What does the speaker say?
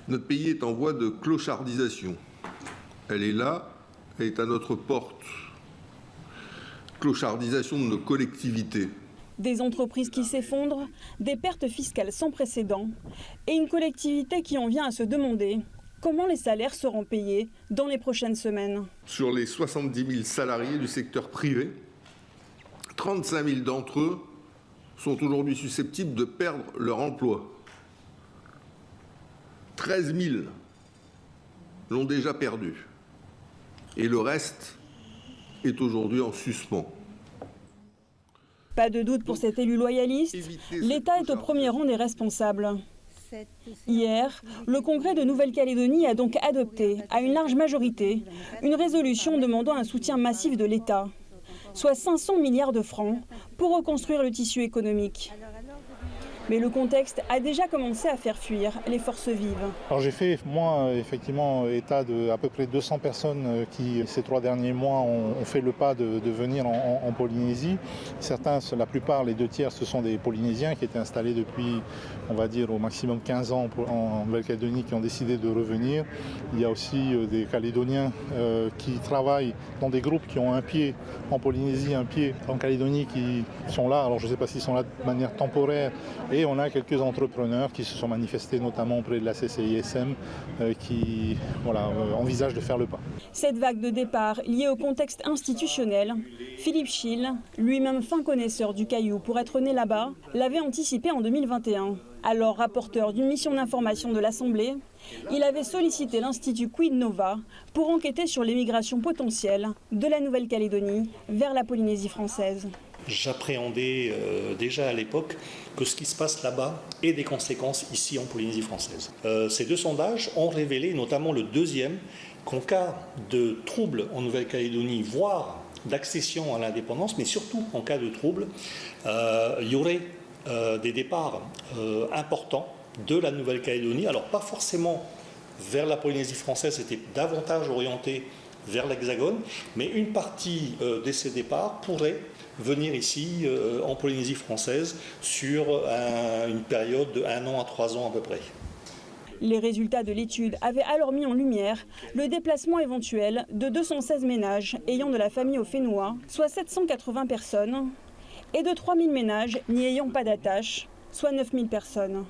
Notre pays est en voie de clochardisation. Elle est là, elle est à notre porte. Clochardisation de nos collectivités. Des entreprises qui s'effondrent, des pertes fiscales sans précédent et une collectivité qui en vient à se demander comment les salaires seront payés dans les prochaines semaines. Sur les 70 000 salariés du secteur privé, 35 000 d'entre eux sont aujourd'hui susceptibles de perdre leur emploi. 13 000 l'ont déjà perdu. Et le reste est aujourd'hui en suspens. Pas de doute pour cet élu loyaliste, l'État est au premier rang des responsables. Hier, le Congrès de Nouvelle-Calédonie a donc adopté, à une large majorité, une résolution demandant un soutien massif de l'État, soit 500 milliards de francs, pour reconstruire le tissu économique. Mais le contexte a déjà commencé à faire fuir les forces vives. Alors j'ai fait, moi, effectivement, état de à peu près 200 personnes qui, ces 3 derniers mois, ont fait le pas de venir en Polynésie. Certains, la plupart, les 2/3, ce sont des Polynésiens qui étaient installés depuis, on va dire, au maximum 15 ans en Nouvelle-Calédonie, qui ont décidé de revenir. Il y a aussi des Calédoniens qui travaillent dans des groupes qui ont un pied en Polynésie, un pied en Calédonie, qui sont là. Alors je ne sais pas s'ils sont là de manière temporaire. Et on a quelques entrepreneurs qui se sont manifestés, notamment auprès de la CCISM, qui envisagent de faire le pas. Cette vague de départ liée au contexte institutionnel, Philippe Schill, lui-même fin connaisseur du Caillou pour être né là-bas, l'avait anticipé en 2021. Alors rapporteur d'une mission d'information de l'Assemblée, il avait sollicité l'Institut Quid Nova pour enquêter sur l'émigration potentielle de la Nouvelle-Calédonie vers la Polynésie française. J'appréhendais déjà à l'époque que ce qui se passe là-bas ait des conséquences ici en Polynésie française. Ces 2 sondages ont révélé, notamment le deuxième, qu'en cas de trouble en Nouvelle-Calédonie, voire d'accession à l'indépendance, mais surtout en cas de trouble, il y aurait des départs importants de la Nouvelle-Calédonie. Alors pas forcément vers la Polynésie française, c'était davantage orienté vers l'Hexagone, mais une partie de ces départs pourrait venir ici en Polynésie française sur une période de 1 an à 3 ans à peu près. Les résultats de l'étude avaient alors mis en lumière le déplacement éventuel de 216 ménages ayant de la famille au Fénois, soit 780 personnes, et de 3000 ménages n'y ayant pas d'attache, soit 9000 personnes.